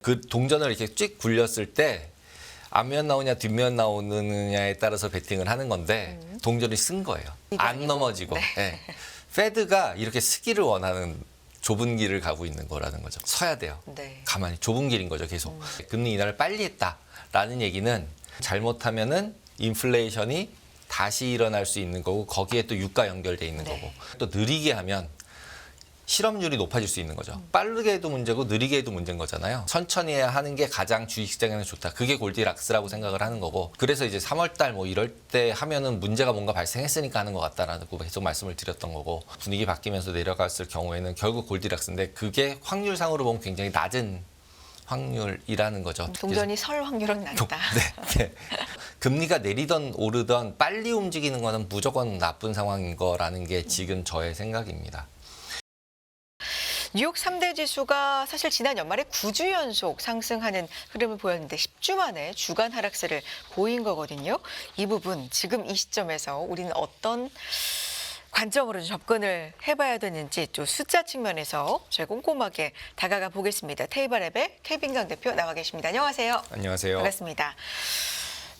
그 동전을 이렇게 쭉 굴렸을 때 앞면 나오냐 뒷면 나오느냐에 따라서 베팅을 하는 건데 동전이 쓴 거예요. 안 넘어지고. 네. 예. 페드가 이렇게 쓰기를 원하는 좁은 길을 가고 있는 거라는 거죠. 서야 돼요. 네. 가만히 좁은 길인 거죠. 계속. 금리 인하를 빨리 했다라는 얘기는 잘못하면은 인플레이션이 다시 일어날 수 있는 거고 거기에 또 유가 연결돼 있는 네. 거고 또 느리게 하면 실업률이 높아질 수 있는 거죠. 빠르게 해도 문제고 느리게 해도 문제인 거잖아요. 천천히 하는 게 가장 주식시장에는 좋다. 그게 골디락스라고 생각을 하는 거고 그래서 이제 3월 달 뭐 이럴 때 하면은 문제가 뭔가 발생했으니까 하는 것 같다라는 거 계속 말씀을 드렸던 거고 분위기 바뀌면서 내려갔을 경우에는 결국 골디락스인데 그게 확률상으로 보면 굉장히 낮은 확률이라는 거죠. 동전이 설 확률은 낮다. 네. 금리가 내리던 오르던 빨리 움직이는 거는 무조건 나쁜 상황인 거라는 게 지금 저의 생각입니다. 뉴욕 3대 지수가 사실 지난 연말에 9주 연속 상승하는 흐름을 보였는데 10주 만에 주간 하락세를 보인 거거든요. 이 부분 지금 이 시점에서 우리는 어떤 관점으로 접근을 해봐야 되는지 또 숫자 측면에서 저희 꼼꼼하게 다가가 보겠습니다. 테이블앱의 케빈강 대표 나와 계십니다. 안녕하세요. 안녕하세요. 반갑습니다.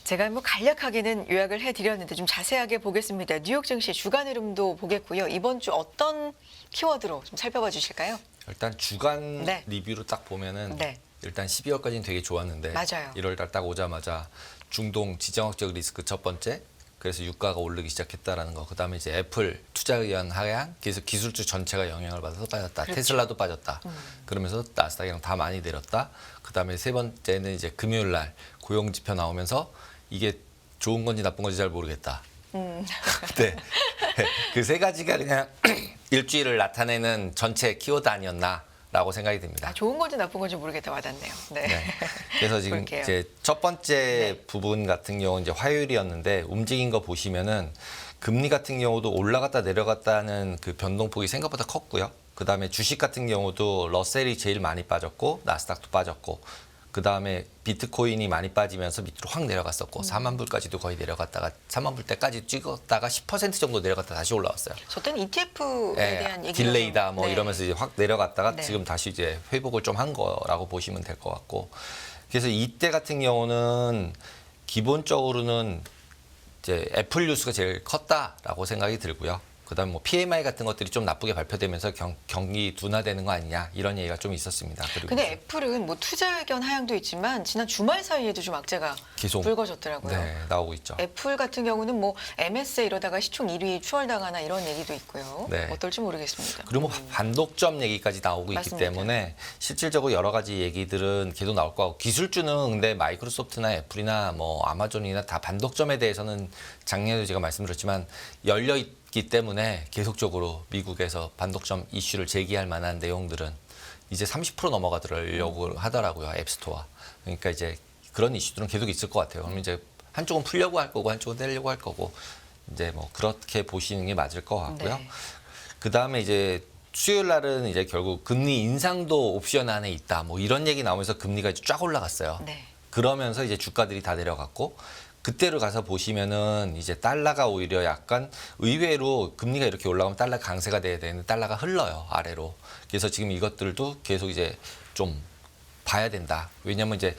제가 뭐 간략하게는 요약을 해드렸는데 좀 자세하게 보겠습니다. 뉴욕 증시 주간 흐름도 보겠고요. 이번 주 어떤 키워드로 좀 살펴봐 주실까요? 일단 주간 네. 리뷰로 딱 보면은 네. 일단 12월까지는 되게 좋았는데 맞아요. 1월 달 딱 오자마자 중동 지정학적 리스크 첫 번째 그래서 유가가 오르기 시작했다라는 거. 그다음에 이제 애플 투자 의견 하향 그래서 기술주 전체가 영향을 받아서 빠졌다. 그렇죠. 테슬라도 빠졌다. 그러면서 나스닥이랑 다 많이 내렸다. 그다음에 세 번째는 이제 금요일 날 고용 지표 나오면서 이게 좋은 건지 나쁜 건지 잘 모르겠다. 네. 그 세 가지가 그냥 일주일을 나타내는 전체 키워드 아니었나라고 생각이 듭니다. 좋은 건지 나쁜 건지 모르겠다 와닿네요. 네. 네. 그래서 지금 볼게요. 이제 첫 번째 네. 부분 같은 경우는 이제 화요일이었는데 움직인 거 보시면은 금리 같은 경우도 올라갔다 내려갔다는 그 변동폭이 생각보다 컸고요. 그 다음에 주식 같은 경우도 러셀이 제일 많이 빠졌고 나스닥도 빠졌고 그 다음에 비트코인이 많이 빠지면서 밑으로 확 내려갔었고 4만 불까지도 거의 내려갔다가 3만 불 때까지 찍었다가 10% 정도 내려갔다 다시 올라왔어요. 저 때는 ETF에 대한 얘기가 딜레이다 뭐 네. 이러면서 이제 확 내려갔다가 네. 지금 다시 이제 회복을 좀 한 거라고 보시면 될 것 같고 그래서 이때 같은 경우는 기본적으로는 이제 애플 뉴스가 제일 컸다라고 생각이 들고요. 그다음 뭐 PMI 같은 것들이 좀 나쁘게 발표되면서 경기 둔화되는 거 아니냐 이런 얘기가 좀 있었습니다. 그리고 근데 이제 애플은 뭐 투자 의견 하향도 있지만 지난 주말 사이에도 좀 악재가 계속 불거졌더라고요. 네, 나오고 있죠. 애플 같은 경우는 뭐 MS에 이러다가 시총 1위 추월당하나 이런 얘기도 있고요. 네. 어떨지 모르겠습니다. 그리고 뭐 반독점 얘기까지 나오고 맞습니다. 있기 때문에 실질적으로 여러 가지 얘기들은 계속 나올 거고 기술주는 근데 마이크로소프트나 애플이나 뭐 아마존이나 다 반독점에 대해서는 작년에도 제가 말씀드렸지만 열려 있기 때문에 계속적으로 미국에서 반독점 이슈를 제기할 만한 내용들은 이제 30% 넘어가더라고 하더라고요. 앱스토어. 그러니까 이제 그런 이슈들은 계속 있을 것 같아요. 그러면 이제 한쪽은 풀려고 할 거고 한쪽은 떼려고 할 거고 이제 뭐 그렇게 보시는 게 맞을 것 같고요. 네. 그 다음에 이제 수요일 날은 이제 결국 금리 인상도 옵션 안에 있다. 뭐 이런 얘기 나오면서 금리가 이제 쫙 올라갔어요. 네. 그러면서 이제 주가들이 다 내려갔고 그때를 가서 보시면은 이제 달러가 오히려 약간 의외로 금리가 이렇게 올라가면 달러 강세가 돼야 되는데 달러가 흘러요 아래로. 그래서 지금 이것들도 계속 이제 좀 봐야 된다. 왜냐면 이제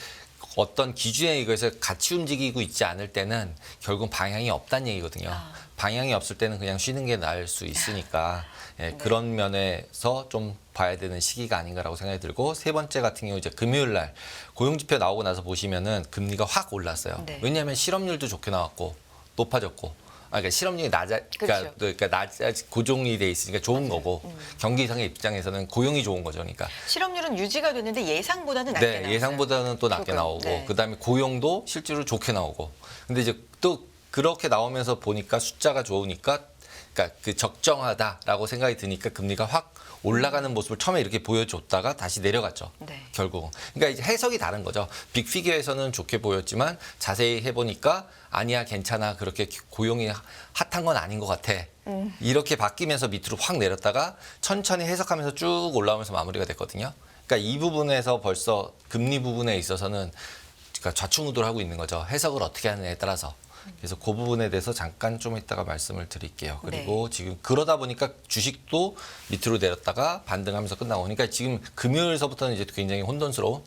어떤 기준에 의해서 같이 움직이고 있지 않을 때는 결국 방향이 없다는 얘기거든요. 방향이 없을 때는 그냥 쉬는 게 나을 수 있으니까 예, 그런 면에서 좀 봐야 되는 시기가 아닌가라고 생각이 들고 세 번째 같은 경우 이제 금요일 날 고용지표 나오고 나서 보시면은 금리가 확 올랐어요. 네. 왜냐하면 실업률도 좋게 나왔고 높아졌고. 그러니까 실업률이 그렇죠. 그러니까 고종이 돼 있으니까 좋은 거고 경기상의 입장에서는 고용이 좋은 거죠. 그러니까 실업률은 유지가 됐는데 예상보다는 낮게 나왔어요. 예상보다는 또 낮게 조금. 나오고 네. 그다음에 고용도 실제로 좋게 나오고 근데 이제 또 그렇게 나오면서 보니까 숫자가 좋으니까 그러니까 그 적정하다라고 생각이 드니까 금리가 확 올라가는 모습을 처음에 이렇게 보여줬다가 다시 내려갔죠. 네. 결국은. 그러니까 이제 해석이 다른 거죠. 빅피겨에서는 좋게 보였지만 자세히 해보니까 아니야 괜찮아 그렇게 고용이 핫한 건 아닌 것 같아. 이렇게 바뀌면서 밑으로 확 내렸다가 천천히 해석하면서 쭉 올라오면서 마무리가 됐거든요. 그러니까 이 부분에서 벌써 금리 부분에 있어서는 그러니까 좌충우돌 하고 있는 거죠. 해석을 어떻게 하느냐에 따라서. 그래서 그 부분에 대해서 잠깐 좀 이따가 말씀을 드릴게요. 그리고 지금 그러다 보니까 주식도 밑으로 내렸다가 반등하면서 끝나고 그러니까 지금 금요일서부터는 이제 굉장히 혼돈스러운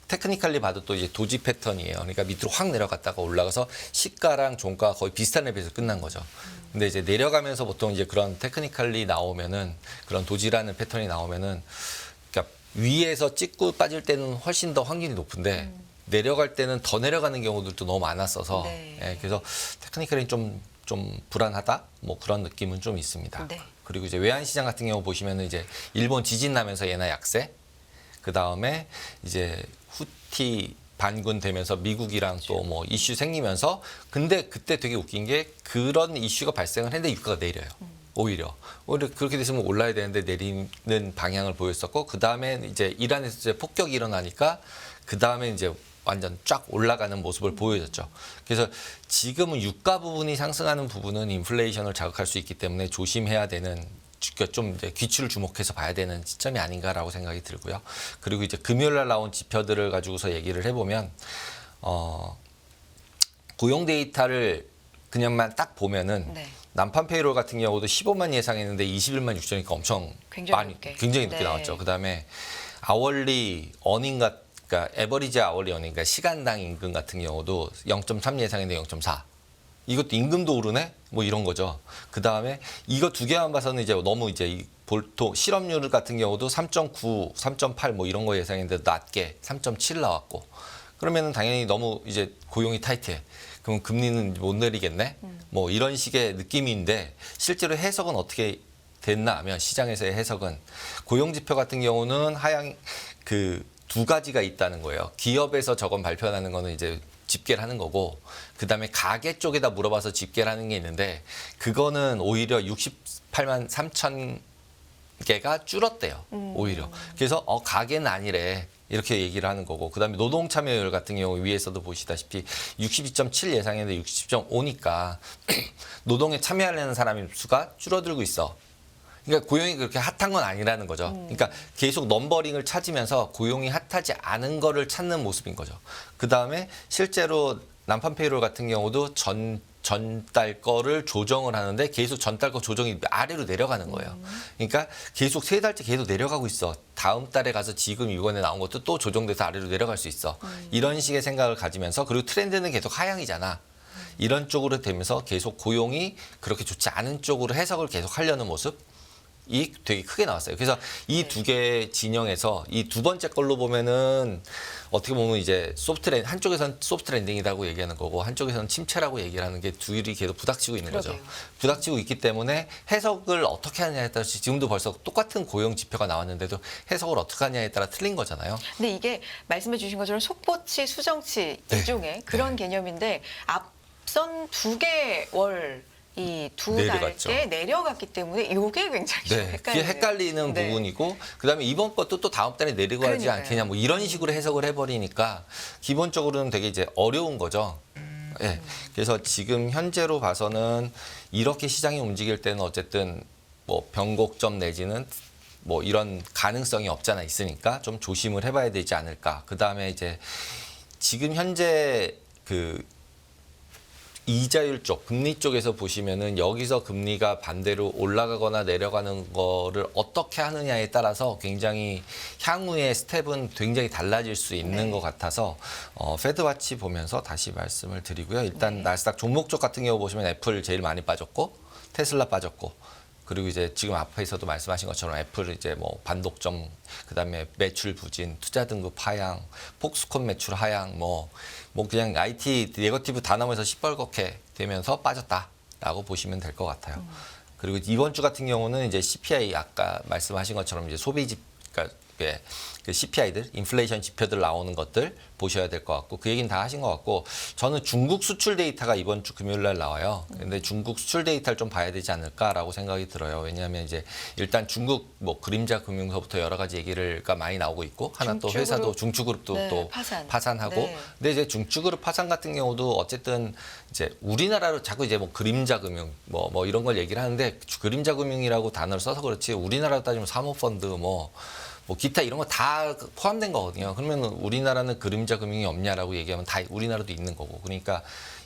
테크니컬리 봐도 또 이제 도지 패턴이에요. 그러니까 밑으로 확 내려갔다가 올라가서 시가랑 종가가 거의 비슷한 레벨에서 끝난 거죠. 근데 이제 내려가면서 보통 이제 그런 테크니컬리 나오면은 그런 도지라는 패턴이 나오면은 그러니까 위에서 찍고 빠질 때는 훨씬 더 확률이 높은데 내려갈 때는 더 내려가는 경우들도 너무 많았어서 네. 예, 그래서 테크니컬이 좀 불안하다 뭐 그런 느낌은 좀 있습니다. 네. 그리고 이제 외환 시장 같은 경우 보시면은 이제 일본 지진 나면서 얘나 약세, 그 다음에 이제 후티 반군 되면서 미국이랑 또 뭐 이슈 생기면서 근데 그때 되게 웃긴 게 그런 이슈가 발생을 했는데 유가가 내려요. 오히려 그렇게 됐으면 올라야 되는데 내리는 방향을 보였었고 그 다음에 이제 이란에서 이제 폭격이 일어나니까 그 다음에 이제 완전 쫙 올라가는 모습을 보여줬죠. 그래서 지금은 유가 부분이 상승하는 부분은 인플레이션을 자극할 수 있기 때문에 조심해야 되는 그러니까 좀 이제 귀추를 주목해서 봐야 되는 시점이 아닌가라고 생각이 들고요. 그리고 이제 금요일 날 나온 지표들을 가지고서 얘기를 해보면 고용 데이터를 그냥만 딱 보면은 네. 난판 페이롤 같은 경우도 15만 예상했는데 21만 6천이니까 엄청 굉장히 늦게 네. 나왔죠. 그다음에 아월리 어닝 그러니까 에버리지 아월리 어닝 그러니까 시간당 임금 같은 경우도 0.3 예상했는데 0.4. 이것도 임금도 오르네? 뭐 이런 거죠. 그 다음에 이거 두 개만 봐서는 이제 너무 이제 보통 실업률 같은 경우도 3.9, 3.8 뭐 이런 거 예상했는데 낮게 3.7 나왔고 그러면은 당연히 너무 이제 고용이 타이트해. 그럼 금리는 못 내리겠네? 뭐 이런 식의 느낌인데 실제로 해석은 어떻게 됐나 하면 시장에서의 해석은 고용 지표 같은 경우는 하향 그 두 가지가 있다는 거예요. 기업에서 저건 발표하는 거는 이제 집계를 하는 거고 그다음에 가계 쪽에다 물어봐서 집계를 하는 게 있는데 그거는 오히려 68만 3천 개가 줄었대요. 오히려. 그래서 가계는 아니래. 이렇게 얘기를 하는 거고 그다음에 노동 참여율 같은 경우 위에서도 보시다시피 62.7 예상했는데 60.5니까 노동에 참여하려는 사람의 수가 줄어들고 있어. 그러니까 고용이 그렇게 핫한 건 아니라는 거죠. 그러니까 계속 넘버링을 찾으면서 고용이 핫하지 않은 거를 찾는 모습인 거죠. 그다음에 실제로 난판 페이롤 같은 경우도 전달 거를 조정을 하는데 계속 전달 거 조정이 아래로 내려가는 거예요. 그러니까 계속 세 달째 계속 내려가고 있어. 다음 달에 가서 지금 이번에 나온 것도 또 조정돼서 아래로 내려갈 수 있어. 이런 식의 생각을 가지면서 그리고 트렌드는 계속 하향이잖아. 이런 쪽으로 되면서 계속 고용이 그렇게 좋지 않은 쪽으로 해석을 계속 하려는 모습. 이 되게 크게 나왔어요. 그래서 이 두 개 진영에서 이 두 번째 걸로 보면은 어떻게 보면 이제 한쪽에서는 소프트 랜딩이라고 얘기하는 거고 한쪽에서는 침체라고 얘기를 하는 게 둘이 계속 부닥치고 있는 거죠. 그러게요. 부닥치고 있기 때문에 해석을 어떻게 하냐에 따라 지금도 벌써 똑같은 고용 지표가 나왔는데도 해석을 어떻게 하냐에 따라 틀린 거잖아요. 근데 이게 말씀해 주신 것처럼 속보치, 수정치 네. 일종의 그런 개념인데 앞선 두 개월 이 두 내려갔죠. 달째 내려갔기 때문에 이게 굉장히 좀 네, 그게 헷갈리는 네. 부분이고 그다음에 이번 것도 또 다음 달에 내려가지 그러니까요. 않겠냐 뭐 이런 식으로 해석을 해버리니까 기본적으로는 되게 이제 어려운 거죠. 예, 그래서 지금 현재로 봐서는 이렇게 시장이 움직일 때는 어쨌든 뭐 변곡점 내지는 뭐 이런 가능성이 없잖아 있으니까 좀 조심을 해봐야 되지 않을까. 그다음에 이제 지금 현재 그 이자율 쪽, 금리 쪽에서 보시면은 여기서 금리가 반대로 올라가거나 내려가는 거를 어떻게 하느냐에 따라서 굉장히 향후의 스텝은 굉장히 달라질 수 있는 네. 것 같아서 패드와치 보면서 다시 말씀을 드리고요. 일단 네. 나스닥 종목 쪽 같은 경우 보시면 애플 제일 많이 빠졌고 테슬라 빠졌고 그리고 이제 지금 앞에서도 말씀하신 것처럼 애플 이제 뭐 반독점 그다음에 매출 부진, 투자 등급 하향, 폭스콘 매출 하향 뭐 그냥 IT 네거티브 다 나오면서 시뻘겋게 되면서 빠졌다라고 보시면 될 것 같아요. 그리고 이번 주 같은 경우는 이제 CPI 아까 말씀하신 것처럼 이제 소비지 그러니까 그 CPI들, 인플레이션 지표들 나오는 것들 보셔야 될 것 같고 그 얘기는 다 하신 것 같고 저는 중국 수출 데이터가 이번 주 금요일 날 나와요. 근데 중국 수출 데이터를 좀 봐야 되지 않을까라고 생각이 들어요. 왜냐하면 이제 일단 중국 뭐 그림자 금융서부터 여러 가지 얘기가 많이 나오고 있고 하나 또 중추그룹. 회사도 중추그룹도 네, 또 파산하고 네. 근데 이제 중추그룹 파산 같은 경우도 어쨌든 이제 우리나라로 자꾸 이제 뭐 그림자 금융 뭐 이런 걸 얘기를 하는데 그림자 금융이라고 단어를 써서 그렇지 우리나라로 따지면 사모펀드 뭐 기타 이런 거 다 포함된 거거든요. 그러면 우리나라는 그림자 금융이 없냐라고 얘기하면 다 우리나라도 있는 거고. 그러니까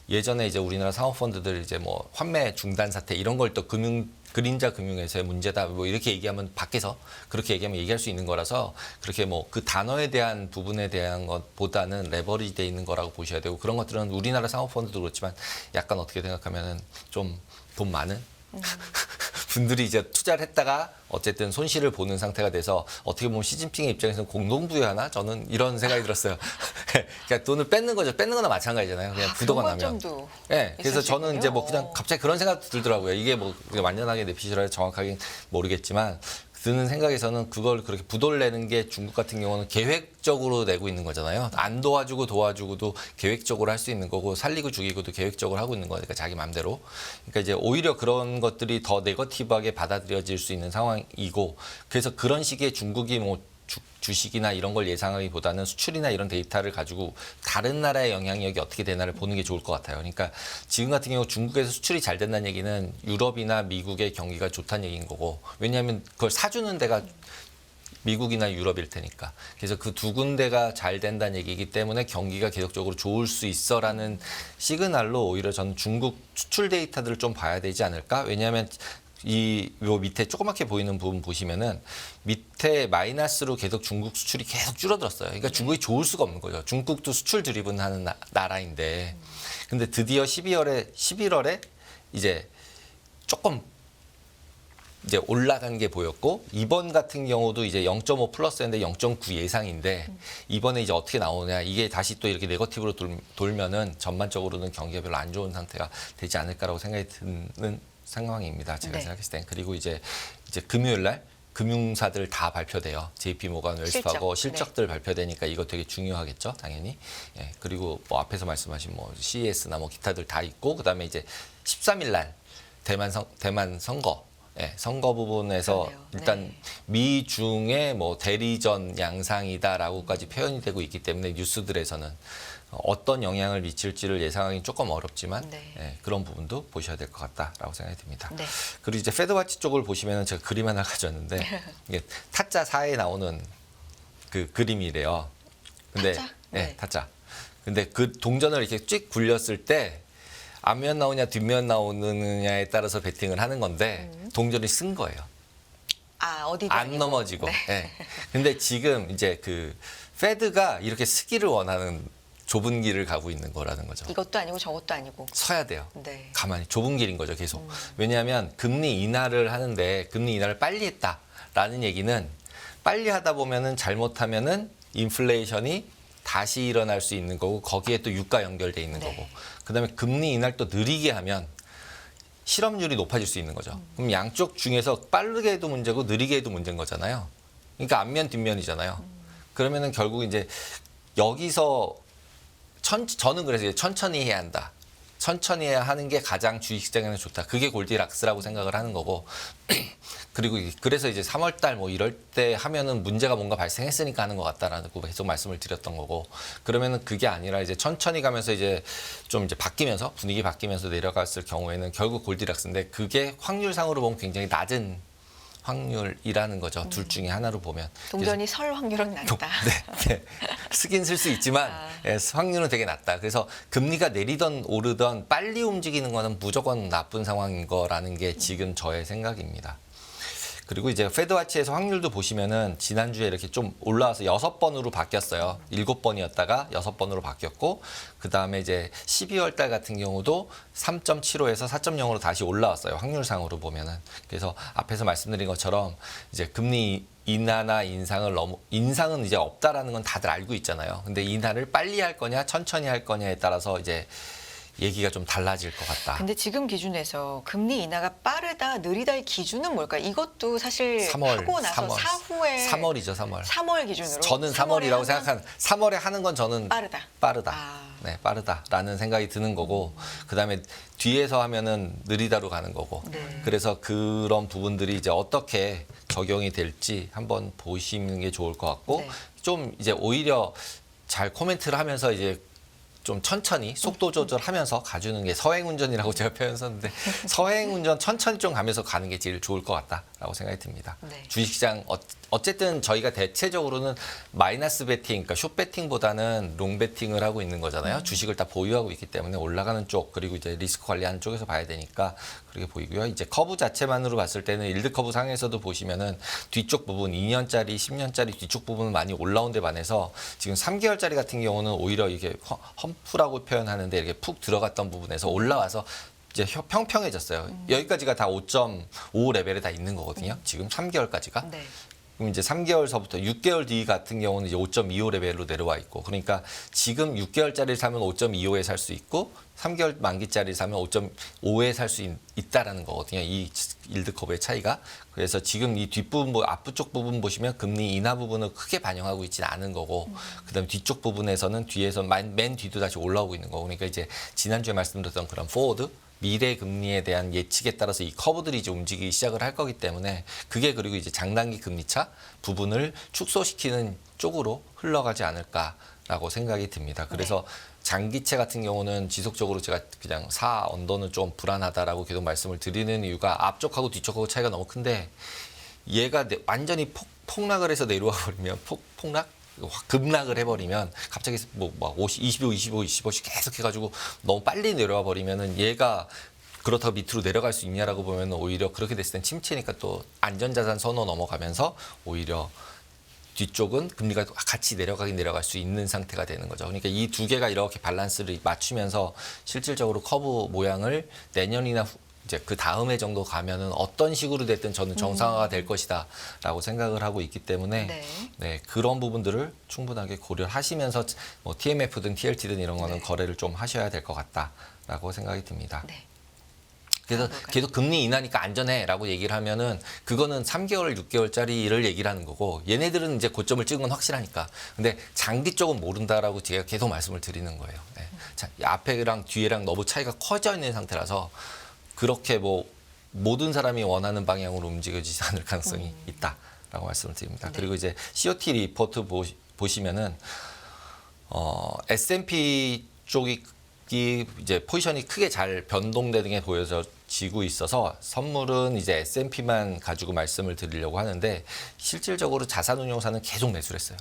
예전에 이제 우리나라 사모펀드들 이제 뭐 환매 중단 사태 이런 걸 또 금융 그림자 금융에서의 문제다. 뭐 이렇게 얘기하면 밖에서 그렇게 얘기하면 얘기할 수 있는 거라서 그렇게 뭐 그 단어에 대한 부분에 대한 것보다는 레버리지 돼 있는 거라고 보셔야 되고 그런 것들은 우리나라 상호펀드도 그렇지만 약간 어떻게 생각하면은 좀 돈 많은 분들이 이제 투자를 했다가 어쨌든 손실을 보는 상태가 돼서 어떻게 보면 시진핑의 입장에서는 공동부유하나 저는 이런 생각이 들었어요. 그러니까 돈을 뺏는 거죠. 뺏는 거나 마찬가지잖아요. 그냥 부도가 그런 나면. 관점도 네, 그래서 있을 수 저는 이제 뭐 있군요. 그냥 갑자기 그런 생각도 들더라고요. 이게 뭐 완전하게 내피셜하게 정확하게 모르겠지만 드는 생각에서는 그걸 그렇게 부도를 내는 게 중국 같은 경우는 계획적으로 내고 있는 거잖아요. 안 도와주고 도와주고도 계획적으로 할 수 있는 거고 살리고 죽이고도 계획적으로 하고 있는 거니까 자기 맘대로. 그러니까 이제 오히려 그런 것들이 더 네거티브하게 받아들여질 수 있는 상황이고 그래서 그런 식의 중국이 뭐 주식이나 이런 걸 예상하기보다는 수출이나 이런 데이터를 가지고 다른 나라의 영향력이 어떻게 되나를 보는 게 좋을 것 같아요. 그러니까 지금 같은 경우 중국에서 수출이 잘 된다는 얘기는 유럽이나 미국의 경기가 좋다는 얘기인 거고 왜냐하면 그걸 사주는 데가 미국이나 유럽일 테니까. 그래서 그 두 군데가 잘 된다는 얘기이기 때문에 경기가 계속적으로 좋을 수 있어라는 시그널로 오히려 저는 중국 수출 데이터들을 좀 봐야 되지 않을까? 왜냐하면 요 밑에 조그맣게 보이는 부분 보시면은 밑에 마이너스로 계속 중국 수출이 계속 줄어들었어요. 그러니까 중국이 좋을 수가 없는 거죠. 중국도 수출 드리븐 하는 나라인데. 근데 드디어 11월에 이제 조금 이제 올라간 게 보였고 이번 같은 경우도 이제 0.5 플러스인데 0.9 예상인데 이번에 이제 어떻게 나오냐 이게 다시 또 이렇게 네거티브로 돌면은 전반적으로는 경기가 별로 안 좋은 상태가 되지 않을까라고 생각이 드는 상황입니다. 제가 네. 생각했을 땐. 그리고 이제 금요일 날 금융사들 다 발표돼요. JP 모건, 웰스파고 실적들 발표되니까 이거 되게 중요하겠죠, 당연히. 예, 그리고 뭐 앞에서 말씀하신 뭐 CES나 뭐 기타들 다 있고 그다음에 이제 13일 날 대만 선거. 예, 선거 부분에서 그러네요. 일단 네. 미중의 뭐 대리전 양상이다라고까지 표현이 되고 있기 때문에 뉴스들에서는 어떤 영향을 미칠지를 예상하기 조금 어렵지만 네. 예, 그런 부분도 보셔야 될 것 같다라고 생각이 듭니다. 네. 그리고 이제 패드와치 쪽을 보시면은 제가 그림 하나 가져왔는데 이게 타짜 4에 나오는 그 그림이래요. 근데 타짜? 네, 네. 타짜. 근데 그 동전을 이렇게 쭉 굴렸을 때 앞면 나오냐 뒷면 나오느냐에 따라서 베팅을 하는 건데 동전이 쓴 거예요. 아, 어디도 안 아니고. 넘어지고. 네. 예. 근데 지금 이제 그 페드가 이렇게 쓰기를 원하는 좁은 길을 가고 있는 거라는 거죠. 이것도 아니고 저것도 아니고. 서야 돼요. 네. 가만히 좁은 길인 거죠, 계속. 왜냐하면 금리 인하를 하는데 금리 인하를 빨리 했다라는 얘기는 빨리 하다 보면은 잘못하면은 인플레이션이 다시 일어날 수 있는 거고 거기에 또 유가 연결돼 있는 네. 거고 그다음에 금리 인하를 또 느리게 하면 실업률이 높아질 수 있는 거죠. 그럼 양쪽 중에서 빠르게 해도 문제고 느리게 해도 문제인 거잖아요. 그러니까 앞면 뒷면이잖아요. 그러면은 결국 이제 여기서 저는 그래서 이제 천천히 해야 한다. 천천히 해야 하는 게 가장 주식시장에는 좋다. 그게 골디락스라고 생각을 하는 거고. 그리고 그래서 이제 3월 달 뭐 이럴 때 하면은 문제가 뭔가 발생했으니까 하는 것 같다라고 계속 말씀을 드렸던 거고. 그러면은 그게 아니라 이제 천천히 가면서 이제 좀 이제 바뀌면서 분위기 바뀌면서 내려갔을 경우에는 결국 골디락스인데 그게 확률상으로 보면 굉장히 낮은 확률이라는 거죠. 둘 중에 하나로 보면. 동전이 설 확률은 낮다. 네. 쓰긴 쓸 수 있지만 아. 예, 확률은 되게 낮다. 그래서 금리가 내리던 오르던 빨리 움직이는 거는 무조건 나쁜 상황인 거라는 게 지금 저의 생각입니다. 그리고 이제 패드와치에서 확률도 보시면은 지난주에 이렇게 좀 올라와서 6번으로 바뀌었어요. 7번이었다가 6번으로 바뀌었고 그다음에 이제 12월 달 같은 경우도 3.75에서 4.0으로 다시 올라왔어요. 확률상으로 보면은. 그래서 앞에서 말씀드린 것처럼 이제 금리 인하나 인상은 이제 없다라는 건 다들 알고 있잖아요. 근데 인하를 빨리 할 거냐 천천히 할 거냐에 따라서 이제 얘기가 좀 달라질 것 같다. 근데 지금 기준에서 금리 인하가 빠르다, 느리다의 기준은 뭘까요? 이것도 사실 3월, 하고 나서 3월. 사후에 3월이죠, 3월. 3월 기준으로 저는 3월에 3월이라고 하면 생각하는 3월에 하는 건 저는 빠르다. 빠르다. 아. 네, 빠르다라는 생각이 드는 거고 그다음에 뒤에서 하면은 느리다로 가는 거고. 네. 그래서 그런 부분들이 이제 어떻게 적용이 될지 한번 보시는 게 좋을 것 같고 네. 좀 이제 오히려 잘 코멘트를 하면서 이제 좀 천천히 속도 조절하면서 가주는 게 서행운전이라고 제가 표현 썼는데 서행운전 천천히 좀 가면서 가는 게 제일 좋을 것 같다라고 생각이 듭니다. 네. 주식시장 어쨌든 저희가 대체적으로는 마이너스 베팅, 그러니까 숏 베팅보다는 롱 베팅을 하고 있는 거잖아요. 주식을 다 보유하고 있기 때문에 올라가는 쪽 그리고 이제 리스크 관리하는 쪽에서 봐야 되니까 그렇게 보이고요. 이제 커브 자체만으로 봤을 때는 일드 커브 상에서도 보시면은 뒤쪽 부분 2년짜리, 10년짜리 뒤쪽 부분은 많이 올라온 데 반해서 지금 3개월짜리 같은 경우는 오히려 이게 험프라고 표현하는데 이렇게 푹 들어갔던 부분에서 올라와서 이제 평평해졌어요. 여기까지가 다 5.5 레벨에 다 있는 거거든요. 지금 3개월까지가. 네. 그럼 이제 3개월서부터 6개월 뒤 같은 경우는 이제 5.25 레벨로 내려와 있고, 그러니까 지금 6개월짜리를 사면 5.25에 살 수 있고 3개월 만기짜리 사면 5.5에 살 수 있다라는 거거든요. 이 일드 커브의 차이가. 그래서 지금 이 뒷부분, 앞쪽 부분 보시면 금리 인하 부분을 크게 반영하고 있지는 않은 거고, 그다음에 뒤쪽 부분에서는 뒤에서 맨 뒤도 다시 올라오고 있는 거고, 그러니까 이제 지난주에 말씀드렸던 그런 포워드 미래 금리에 대한 예측에 따라서 이 커브들이 이제 움직이기 시작을 할 거기 때문에 그게 그리고 이제 장단기 금리차 부분을 축소시키는 쪽으로 흘러가지 않을까라고 생각이 듭니다. 그래서 장기채 같은 경우는 지속적으로 제가 그냥 4 언더는 좀 불안하다라고 계속 말씀을 드리는 이유가 앞쪽하고 뒤쪽하고 차이가 너무 큰데 얘가 완전히 폭락을 해서 내려와 버리면 폭락? 급락을 해버리면 갑자기 막 25, 25, 25씩 계속 해가지고 너무 빨리 내려와 버리면은 얘가 그렇다고 밑으로 내려갈 수 있냐라고 보면 오히려 그렇게 됐을 땐 침체니까 또 안전자산 선호 넘어가면서 오히려 뒤쪽은 금리가 같이 내려가긴 내려갈 수 있는 상태가 되는 거죠. 그러니까 이 두 개가 이렇게 밸런스를 맞추면서 실질적으로 커브 모양을 내년이나 이제 그 다음 해 정도 가면은 어떤 식으로 됐든 저는 정상화가 될 것이다라고 생각을 하고 있기 때문에 네, 그런 부분들을 충분하게 고려하시면서 뭐 TMF든 TLT든 이런 거는 거래를 좀 하셔야 될 것 같다라고 생각이 듭니다. 네. 그래서 계속 금리 인하니까 안전해라고 얘기를 하면은 그거는 3개월, 6개월짜리를 얘기를 하는 거고 얘네들은 이제 고점을 찍은 건 확실하니까. 근데 장기 쪽은 모른다라고 제가 계속 말씀을 드리는 거예요. 네. 자, 앞에랑 뒤에랑 너무 차이가 커져 있는 상태라서 그렇게 뭐 모든 사람이 원하는 방향으로 움직여지지 않을 가능성이 있다라고 말씀을 드립니다. 네. 그리고 이제 COT 리포트 보시면은 S&P 쪽이 이제 포지션이 크게 잘 변동되는 게 보여지고 있어서 선물은 이제 S&P만 가지고 말씀을 드리려고 하는데 실질적으로 자산운용사는 계속 매수를 했어요.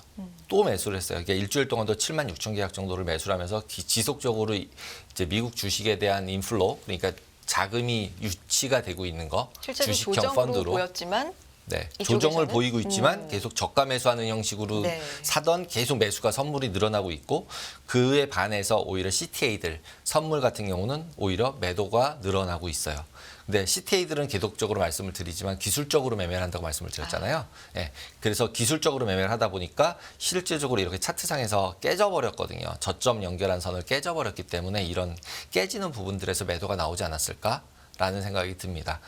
또 매수를 했어요. 그러니까 일주일 동안도 7만 6천 계약 정도를 매수를 하면서 지속적으로 이제 미국 주식에 대한 인플로, 그러니까 자금이 유치가 되고 있는 거, 실제로 주식형 조정으로 펀드로 보였지만 네, 이쪽에서는? 조정을 보이고 있지만 계속 저가 매수하는 형식으로 네. 사던 계속 매수가 선물이 늘어나고 있고, 그에 반해서 오히려 CTA들 선물 같은 경우는 오히려 매도가 늘어나고 있어요. 근데 CTA들은 계속적으로 말씀을 드리지만 기술적으로 매매를 한다고 말씀을 드렸잖아요. 예, 그래서 기술적으로 매매를 하다 보니까 실질적으로 이렇게 차트상에서 깨져버렸거든요. 저점 연결한 선을 깨져버렸기 때문에 이런 깨지는 부분들에서 매도가 나오지 않았을까라는 생각이 듭니다.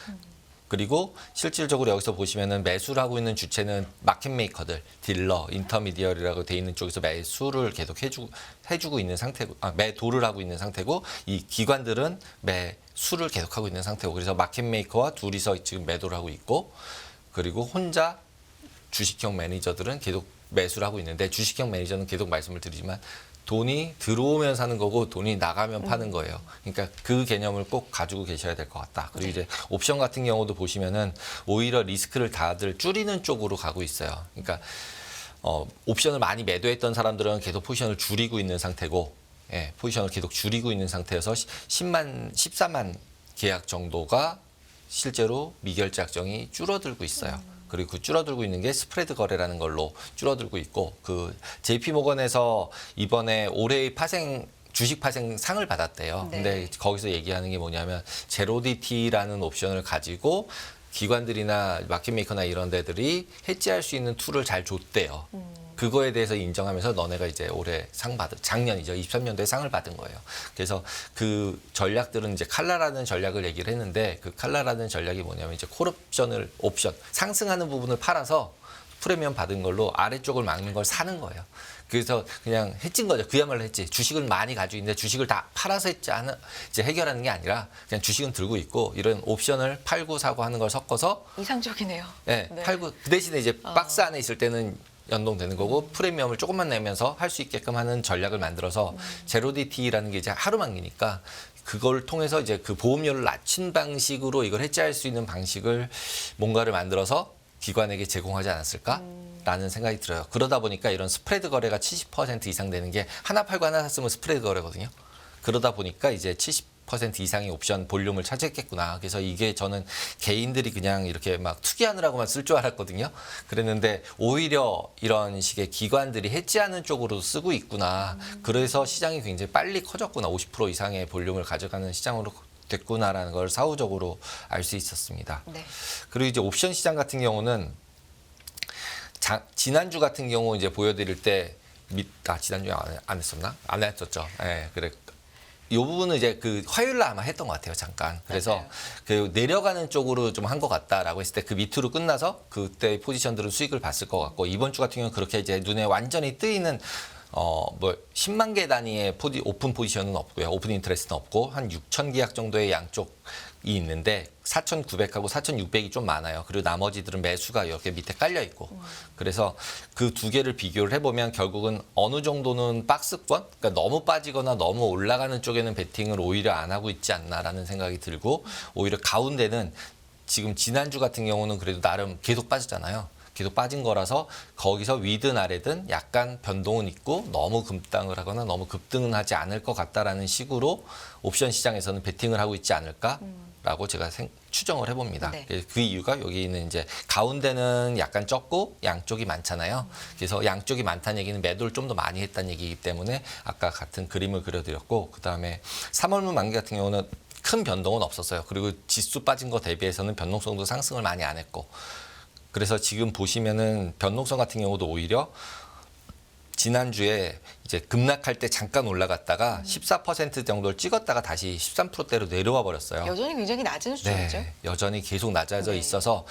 그리고 실질적으로 여기서 보시면은 매수를 하고 있는 주체는 마켓 메이커들, 딜러, 인터미디어리라고 돼 있는 쪽에서 매수를 계속 해주고 있는 상태고, 매도를 하고 있는 상태고, 이 기관들은 매수를 계속하고 있는 상태고, 그래서 마켓 메이커와 둘이서 지금 매도를 하고 있고, 그리고 혼자 주식형 매니저들은 계속 매수를 하고 있는데, 주식형 매니저는 계속 말씀을 드리지만 돈이 들어오면 사는 거고 돈이 나가면 파는 거예요. 그러니까 그 개념을 꼭 가지고 계셔야 될 것 같다. 그리고 이제 옵션 같은 경우도 보시면은 오히려 리스크를 다들 줄이는 쪽으로 가고 있어요. 그러니까 옵션을 많이 매도했던 사람들은 계속 포지션을 줄이고 있는 상태고, 예, 포지션을 계속 줄이고 있는 상태여서 14만 계약 정도가 실제로 미결제 약정이 줄어들고 있어요. 그리고 그 줄어들고 있는 게 스프레드 거래라는 걸로 줄어들고 있고, 그 JP 모건에서 이번에 올해의 주식 파생 상을 받았대요. 네. 근데 거기서 얘기하는 게 뭐냐면 제로디티라는 옵션을 가지고 기관들이나 마켓메이커나 이런 데들이 해지할 수 있는 툴을 잘 줬대요. 그거에 대해서 인정하면서 너네가 이제 올해 작년이죠. 23년도에 상을 받은 거예요. 그래서 그 전략들은 이제 칼라라는 전략을 얘기를 했는데, 그 칼라라는 전략이 뭐냐면 이제 옵션, 상승하는 부분을 팔아서 프리미엄 받은 걸로 아래쪽을 막는 걸 사는 거예요. 그래서 그냥 해진 거죠. 그야말로 했지. 주식을 많이 가지고 있는데 주식을 다 팔아서 이제 해결하는 게 아니라 그냥 주식은 들고 있고 이런 옵션을 팔고 사고 하는 걸 섞어서 이상적이네요. 네, 네. 팔고 그 대신에 이제 박스 안에 있을 때는 연동되는 거고 프리미엄을 조금만 내면서 할 수 있게끔 하는 전략을 만들어서 제로디티라는 게 이제 하루 만기니까 그걸 통해서 이제 그 보험료를 낮춘 방식으로 이걸 해지할 수 있는 방식을 뭔가를 만들어서 기관에게 제공하지 않았을까라는 생각이 들어요. 그러다 보니까 이런 스프레드 거래가 70% 이상 되는 게 하나 팔고 하나 샀으면 스프레드 거래거든요. 그러다 보니까 이제 70% 40% 이상의 옵션 볼륨을 차지했겠구나. 그래서 이게 저는 개인들이 그냥 이렇게 막 투기하느라고만 쓸 줄 알았거든요. 그랬는데 오히려 이런 식의 기관들이 해지하는 쪽으로 쓰고 있구나. 그래서 시장이 굉장히 빨리 커졌구나. 50% 이상의 볼륨을 가져가는 시장으로 됐구나라는 걸 사후적으로 알 수 있었습니다. 네. 그리고 이제 옵션 시장 같은 경우는 지난주 같은 경우 이제 보여드릴 때 지난주에 안 했었나? 안 했었죠. 예, 그래. 이 부분은 이제 그 화요일 날 아마 했던 것 같아요, 잠깐. 그래서 맞아요. 그 내려가는 쪽으로 좀 한 것 같다라고 했을 때 그 밑으로 끝나서 그때 포지션들은 수익을 봤을 것 같고, 이번 주 같은 경우는 그렇게 이제 눈에 완전히 뜨이는 10만 개 단위의 오픈 포지션은 없고요. 오픈 인트레스트는 없고 한 6천 계약 정도의 양쪽이 있는데 4,900하고 4,600이 좀 많아요. 그리고 나머지들은 매수가 이렇게 밑에 깔려 있고. 그래서 그 두 개를 비교를 해보면 결국은 어느 정도는 박스권, 그러니까 너무 빠지거나 너무 올라가는 쪽에는 베팅을 오히려 안 하고 있지 않나라는 생각이 들고, 오히려 가운데는 지금 지난주 같은 경우는 그래도 나름 계속 빠졌잖아요. 계속 빠진 거라서 거기서 위든 아래든 약간 변동은 있고 너무 급등을 하거나 너무 급등은 하지 않을 것 같다라는 식으로 옵션 시장에서는 베팅을 하고 있지 않을까라고 제가 추정을 해봅니다. 네. 그 이유가 여기 있는 이제 가운데는 약간 적고 양쪽이 많잖아요. 그래서 양쪽이 많다는 얘기는 매도를 좀 더 많이 했다는 얘기이기 때문에 아까 같은 그림을 그려드렸고, 그 다음에 3월물 만기 같은 경우는 큰 변동은 없었어요. 그리고 지수 빠진 거 대비해서는 변동성도 상승을 많이 안 했고, 그래서 지금 보시면은 변동성 같은 경우도 오히려 지난주에 이제 급락할 때 잠깐 올라갔다가 14% 정도를 찍었다가 다시 13%대로 내려와 버렸어요. 여전히 굉장히 낮은 수준이죠. 네, 여전히 계속 낮아져 네. 있어서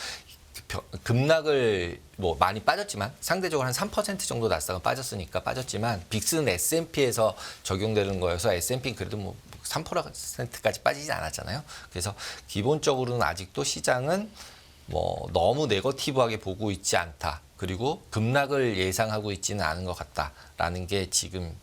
급락을 뭐 많이 빠졌지만 상대적으로 한 3% 정도 나스닥은 빠졌으니까 빠졌지만 빅스는 S&P에서 적용되는 거여서 S&P는 그래도 뭐 3%까지 빠지지 않았잖아요. 그래서 기본적으로는 아직도 시장은 뭐 너무 네거티브하게 보고 있지 않다. 그리고 급락을 예상하고 있지는 않은 것 같다라는 게 지금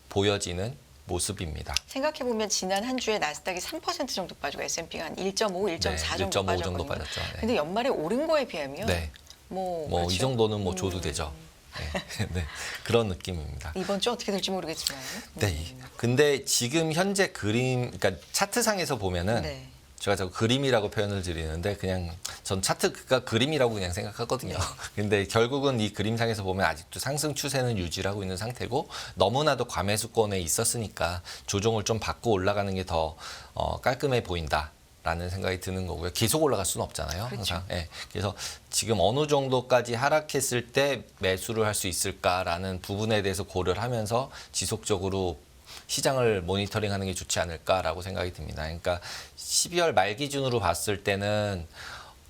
보여지는 모습입니다. 생각해보면 지난 한 주에 나스닥이 3% 정도 빠지고 S&P가 한 1.5, 1.4 네, 정도 1.5 빠졌거든요. 정도 빠졌죠. 네. 근데 연말에 오른 거에 비하면 네. 뭐 뭐 이 그렇죠. 정도는 뭐 줘도 되죠. 네. 네. 그런 느낌입니다. 이번 주 어떻게 될지 모르겠지만. 네. 근데 지금 현재 그림, 그러니까 차트상에서 보면은 네. 제가 자꾸 그림이라고 표현을 드리는데 그냥 전 차트가 그림이라고 그냥 생각하거든요. 네. 근데 결국은 이 그림상에서 보면 아직도 상승 추세는 유지를 하고 있는 상태고, 너무나도 과매수권에 있었으니까 조정을 좀 받고 올라가는 게 더 깔끔해 보인다. 라는 생각이 드는 거고요. 계속 올라갈 수는 없잖아요. 그렇죠. 항상. 예. 그래서 지금 어느 정도까지 하락했을 때 매수를 할 수 있을까라는 부분에 대해서 고려를 하면서 지속적으로 시장을 모니터링하는 게 좋지 않을까라고 생각이 듭니다. 그러니까 12월 말 기준으로 봤을 때는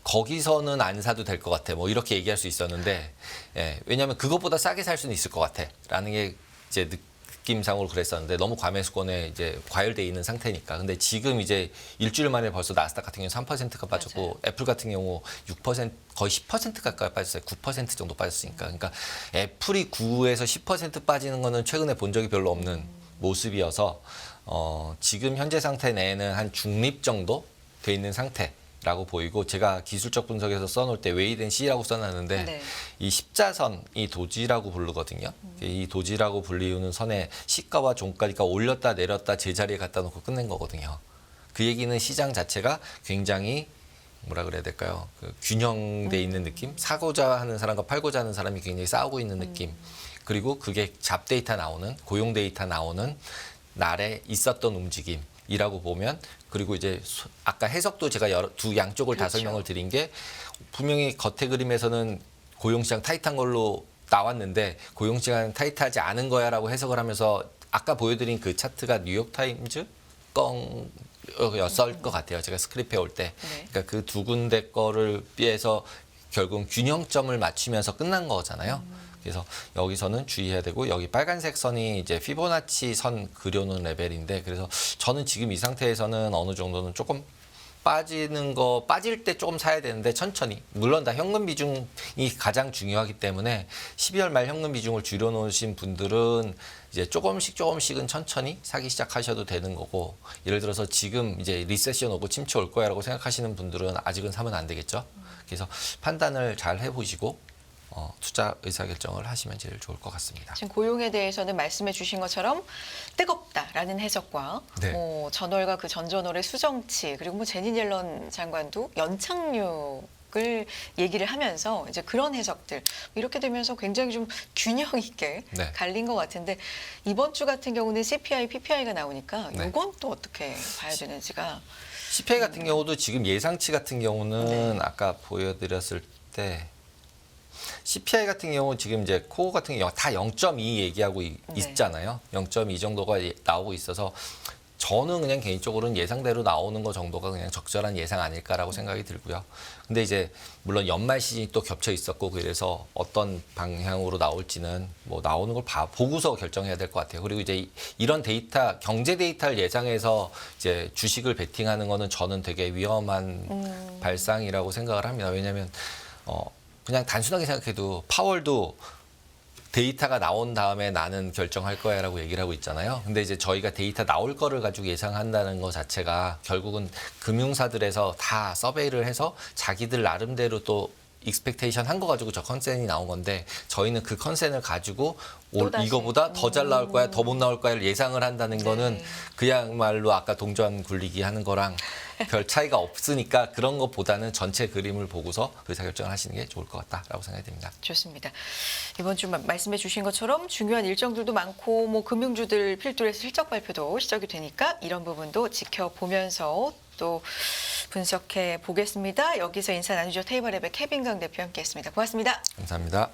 거기서는 안 사도 될 것 같아. 뭐 이렇게 얘기할 수 있었는데, 예, 왜냐하면 그것보다 싸게 살 수는 있을 것 같아라는 게 이제 느낌상으로 그랬었는데, 너무 과매수권에 이제 과열돼 있는 상태니까. 근데 지금 이제 일주일 만에 벌써 나스닥 같은 경우 3%가 빠졌고, 맞아요. 애플 같은 경우 6% 거의 10% 가까이 빠졌어요. 9% 정도 빠졌으니까. 그러니까 애플이 9에서 10% 빠지는 거는 최근에 본 적이 별로 없는 모습이어서 지금 현재 상태 내에는 한 중립 정도 돼 있는 상태라고 보이고, 제가 기술적 분석에서 써놓을 때 웨이드 C라고 써놨는데, 네. 이 십자선이 도지라고 부르거든요. 이 도지라고 불리우는 선의 시가와 종가가 올렸다 내렸다 제자리에 갖다 놓고 끝낸 거거든요. 그 얘기는 시장 자체가 굉장히 뭐라 그래야 될까요? 그 균형돼 있는 느낌? 사고자 하는 사람과 팔고자 하는 사람이 굉장히 싸우고 있는 느낌. 그리고 그게 잡 데이터 나오는, 고용 데이터 나오는 날에 있었던 움직임이라고 보면, 그리고 이제 아까 해석도 제가 두 양쪽을 다 그렇죠. 설명을 드린 게, 분명히 겉에 그림에서는 고용시장 타이트한 걸로 나왔는데 고용시장 타이트하지 않은 거야라고 해석을 하면서, 아까 보여드린 그 차트가 뉴욕타임즈 였을 것 같아요. 제가 스크립 해올 때. 네. 그러니까 그 두 군데 거를 비해서 결국 균형점을 맞추면서 끝난 거잖아요. 그래서 여기서는 주의해야 되고, 여기 빨간색 선이 이제 피보나치 선 그려놓은 레벨인데, 그래서 저는 지금 이 상태에서는 어느 정도는 조금 빠질 때 조금 사야 되는데 천천히. 물론 다 현금 비중이 가장 중요하기 때문에 12월 말 현금 비중을 줄여놓으신 분들은 이제 조금씩은 천천히 사기 시작하셔도 되는 거고, 예를 들어서 지금 이제 리세션 오고 침체 올 거야라고 생각하시는 분들은 아직은 사면 안 되겠죠. 그래서 판단을 잘 해보시고, 투자 의사결정을 하시면 제일 좋을 것 같습니다. 지금 고용에 대해서는 말씀해 주신 것처럼 뜨겁다라는 해석과 네. 전월과 그 전전월의 수정치 그리고 제니 옐런 장관도 연착륙을 얘기를 하면서 이제 그런 해석들 이렇게 되면서 굉장히 좀 균형 있게 네. 갈린 것 같은데 이번 주 같은 경우는 CPI, PPI가 나오니까 네. 이건 또 어떻게 봐야 되는지가 CPI 같은 경우도 지금 예상치 같은 경우는 네. 아까 보여드렸을 때 CPI 같은 경우 지금 이제 코어 같은 경우 다 0.2 얘기하고 있잖아요. 0.2 정도가 나오고 있어서 저는 그냥 개인적으로는 예상대로 나오는 거 정도가 그냥 적절한 예상 아닐까라고 생각이 들고요. 근데 이제 물론 연말 시즌이 또 겹쳐 있었고 그래서 어떤 방향으로 나올지는 뭐 나오는 걸 보고서 결정해야 될 것 같아요. 그리고 이제 이런 데이터, 경제 데이터를 예상해서 이제 주식을 베팅하는 거는 저는 되게 위험한 발상이라고 생각을 합니다. 왜냐하면 그냥 단순하게 생각해도 파월도 데이터가 나온 다음에 나는 결정할 거야라고 얘기를 하고 있잖아요. 근데 이제 저희가 데이터 나올 거를 가지고 예상한다는 것 자체가 결국은 금융사들에서 다 서베이를 해서 자기들 나름대로 또 익스펙테이션 한 거 가지고 저 컨센이 나온 건데 저희는 그 컨센을 가지고 또다시. 이거보다 더 잘 나올 거야, 더 못 나올 거야를 예상을 한다는 거는 그야말로 아까 동전 굴리기 하는 거랑 별 차이가 없으니까 그런 것보다는 전체 그림을 보고서 의사결정을 하시는 게 좋을 것 같다라고 생각이 됩니다. 좋습니다. 이번 주 말씀해 주신 것처럼 중요한 일정들도 많고 뭐 금융주들 필두로 해서 실적 발표도 시작이 되니까 이런 부분도 지켜보면서 또 분석해 보겠습니다. 여기서 인사 나누죠. 테이블앱의 케빈 강 대표 함께했습니다. 고맙습니다. 감사합니다.